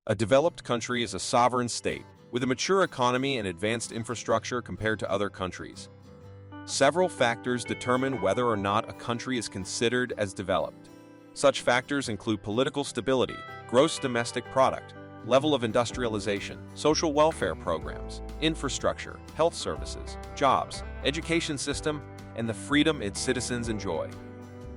A developed country is a sovereign state with a mature economy and advanced infrastructure compared to other countries. Several factors determine whether or not a country is considered as developed. Such factors include political stability, gross domestic product, level of industrialization, social welfare programs, infrastructure, health services, jobs, education system, and the freedom its citizens enjoy.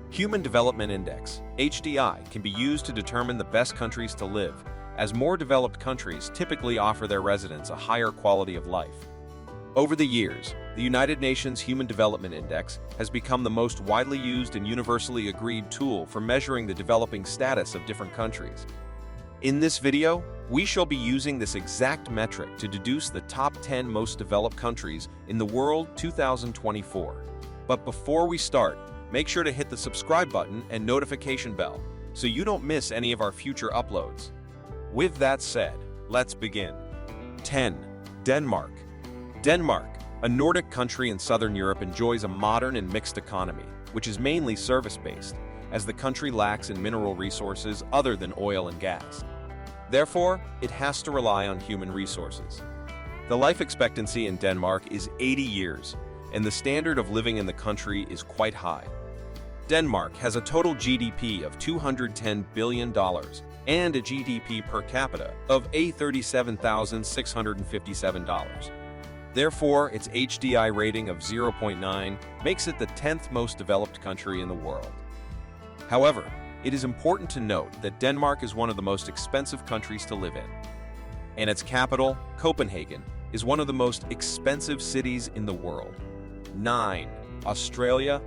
Human Development Index, H.D.I, can be used to determine the best countries to live, as more developed countries typically offer their residents a higher quality of life. Over the years, the United Nations Human Development Index has become the most widely used and universally agreed tool for measuring the developing status of different countries. In this video, we shall be using this exact metric to deduce the top 10 most developed countries in the world 2024. But before we start, make sure to hit the subscribe button and notification bell so you don't miss any of our future uploads. With that said, let's begin. 10. Denmark. Denmark, a Nordic country in southern Europe, enjoys a modern and mixed economy, which is mainly service-based, as the country lacks in mineral resources other than oil and gas. Therefore, it has to rely on human resources. The life expectancy in Denmark is 80 years, and the standard of living in the country is quite high. Denmark has a total GDP of $210 billion and a GDP per capita of $37,657. Therefore, its H.D.I rating of 0.9 makes it the 10th most developed country in the world. However, it is important to note that Denmark is one of the most expensive countries to live in, and its capital, Copenhagen, is one of the most expensive cities in the world. 9. Australia.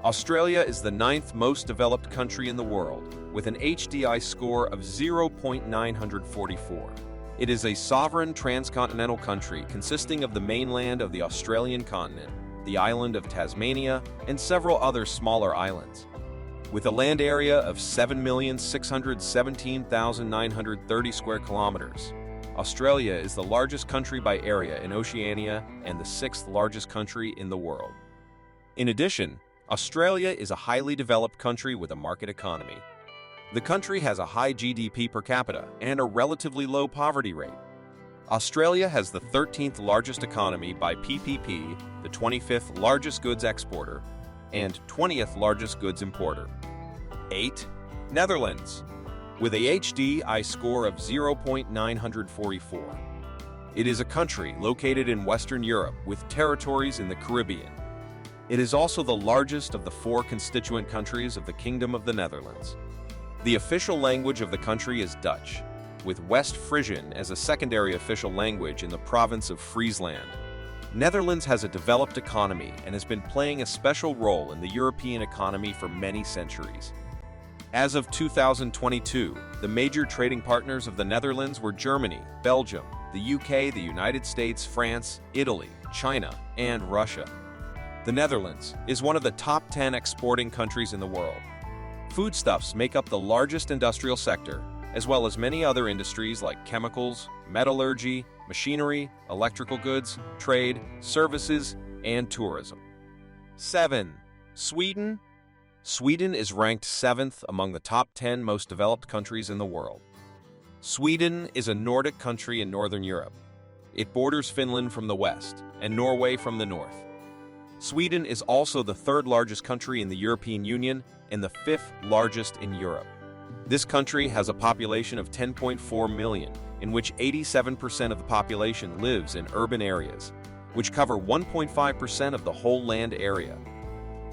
Australia is the 9th most developed country in the world, with an H.D.I score of 0.944. It is a sovereign transcontinental country consisting of the mainland of the Australian continent, the island of Tasmania, and several other smaller islands. With a land area of 7,617,930 square kilometers, Australia is the largest country by area in Oceania and the 6th largest country in the world. In addition, Australia is a highly developed country with a market economy. The country has a high GDP per capita and a relatively low poverty rate. Australia has the 13th largest economy by PPP, the 25th largest goods exporter, and 20th largest goods importer. 8. Netherlands. With a H.D.I score of 0.944. It is a country located in Western Europe with territories in the Caribbean. It is also the largest of the 4 constituent countries of the Kingdom of the Netherlands. The official language of the country is Dutch, with West Frisian as a secondary official language in the province of Friesland. Netherlands has a developed economy and has been playing a special role in the European economy for many centuries. As of 2022, the major trading partners of the Netherlands were Germany, Belgium, the UK, the United States, France, Italy, China, and Russia. The Netherlands is one of the top 10 exporting countries in the world. Foodstuffs make up the largest industrial sector, as well as many other industries like chemicals, metallurgy, machinery, electrical goods, trade, services, and tourism. 7. Sweden. Sweden is ranked 7th among the top 10 most developed countries in the world. Sweden is a Nordic country in Northern Europe. It borders Finland from the west and Norway from the north. Sweden is also the 3rd largest country in the European Union and the 5th largest in Europe. This country has a population of 10.4 million, in which 87% of the population lives in urban areas, which cover 1.5% of the whole land area.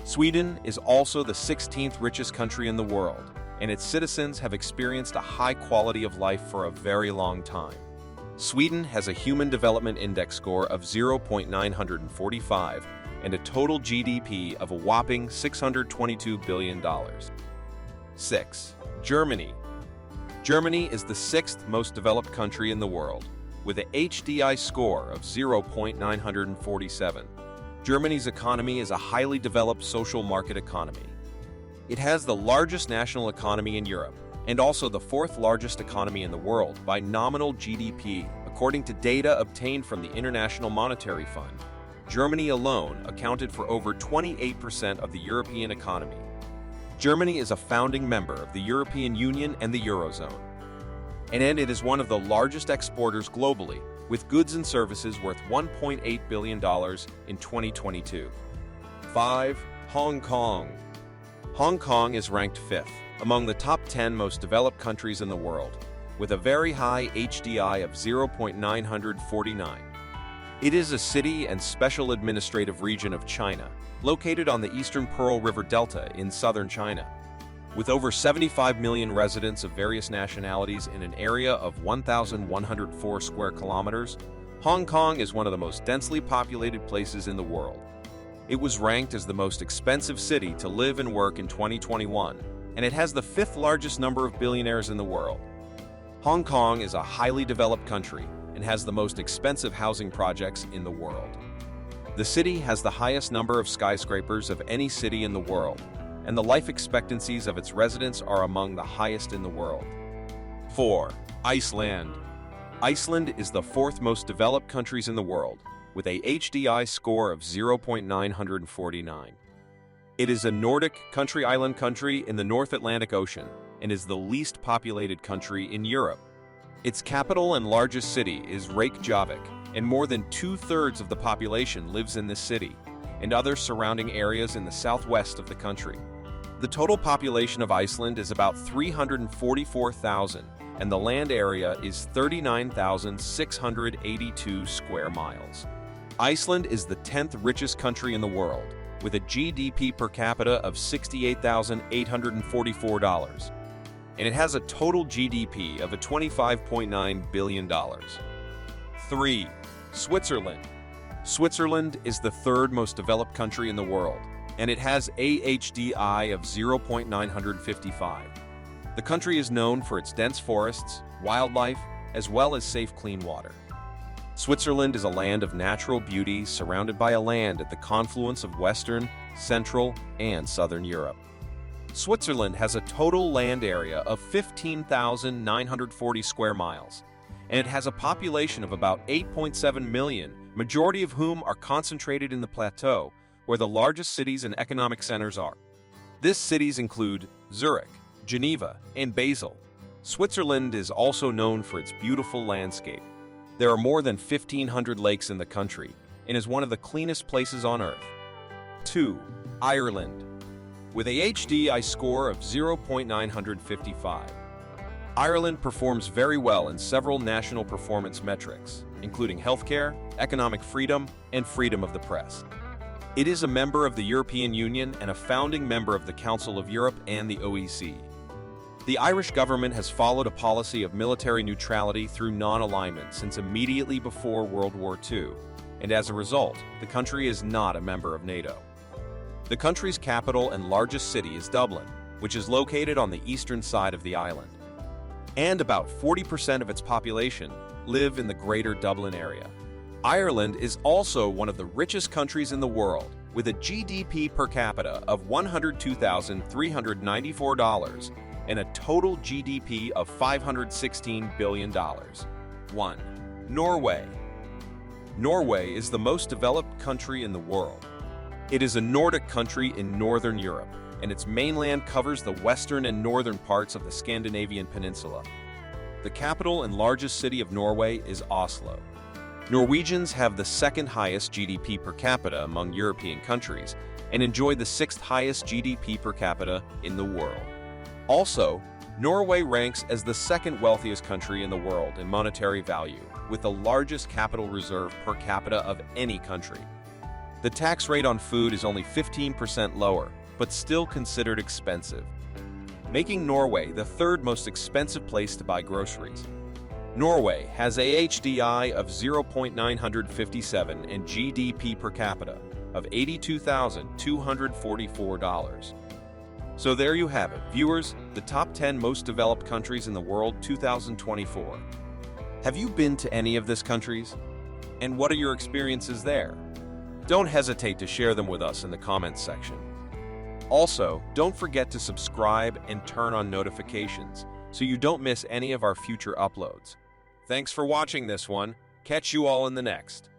Sweden is also the 16th richest country in the world, and its citizens have experienced a high quality of life for a very long time. Sweden has a Human Development Index score of 0.945 and a total GDP of a whopping $622 billion. 6. Germany. Germany is the 6th most developed country in the world, with an H.D.I score of 0.947. Germany's economy is a highly developed social market economy. It has the largest national economy in Europe, and also the 4th largest economy in the world by nominal GDP, according to data obtained from the International Monetary Fund. Germany alone accounted for over 28% of the European economy. Germany is a founding member of the European Union and the Eurozone. and it is one of the largest exporters globally, with goods and services worth $1.8 billion in 2022. 5. Hong Kong. Hong Kong is ranked 5th among the top 10 most developed countries in the world, with a very high H.D.I of 0.949. It is a city and special administrative region of China, located on the eastern Pearl River Delta in southern China. With over 75 million residents of various nationalities in an area of 1,104 square kilometers, Hong Kong is one of the most densely populated places in the world. It was ranked as the most expensive city to live and work in 2021, and it has the 5th largest number of billionaires in the world. Hong Kong is a highly developed country and has the most expensive housing projects in the world. The city has the highest number of skyscrapers of any city in the world, and the life expectancies of its residents are among the highest in the world. 4. Iceland. Iceland is the 4th most developed country in the world, with a H.D.I score of 0.949. It is a Nordic island country in the North Atlantic Ocean and is the least populated country in Europe. Its capital and largest city is Reykjavik, and more than 2/3 of the population lives in this city and other surrounding areas in the southwest of the country. The total population of Iceland is about 344,000, and the land area is 39,682 square miles. Iceland is the 10th richest country in the world, with a GDP per capita of $68,844, and it has a total GDP of $25.9 billion. 3. Switzerland. Switzerland is the 3rd most developed country in the world, and it has a H.D.I of 0.955. The country is known for its dense forests, wildlife, as well as safe clean water. Switzerland is a land of natural beauty surrounded by a land at the confluence of Western, Central, and Southern Europe. Switzerland has a total land area of 15,940 square miles, and it has a population of about 8.7 million, majority of whom are concentrated in the plateau, where the largest cities and economic centers are. These cities include Zurich, Geneva, and Basel. Switzerland is also known for its beautiful landscape. There are more than 1,500 lakes in the country and is one of the cleanest places on earth. 2. Ireland. With a H.D.I score of 0.955, Ireland performs very well in several national performance metrics, including healthcare, economic freedom, and freedom of the press. It is a member of the European Union and a founding member of the Council of Europe and the OEC. The Irish government has followed a policy of military neutrality through non-alignment since immediately before World War II, and as a result, the country is not a member of NATO. The country's capital and largest city is Dublin, which is located on the eastern side of the island. And about 40% of its population live in the Greater Dublin area. Ireland is also one of the richest countries in the world, with a GDP per capita of $102,394 and a total GDP of $516 billion. 1. Norway. Norway is the most developed country in the world. It is a Nordic country in Northern Europe, and its mainland covers the western and northern parts of the Scandinavian peninsula. The capital and largest city of Norway is Oslo. Norwegians have the 2nd highest GDP per capita among European countries and enjoy the 6th highest GDP per capita in the world. Also, Norway ranks as the 2nd wealthiest country in the world in monetary value, with the largest capital reserve per capita of any country. The tax rate on food is only 15% lower, but still considered expensive, making Norway the 3rd most expensive place to buy groceries. Norway has a H.D.I of 0.957 and GDP per capita of $82,244. So there you have it, viewers, the top 10 most developed countries in the world 2024. Have you been to any of these countries? And what are your experiences there? Don't hesitate to share them with us in the comments section. Also, don't forget to subscribe and turn on notifications so you don't miss any of our future uploads. Thanks for watching this one. Catch you all in the next.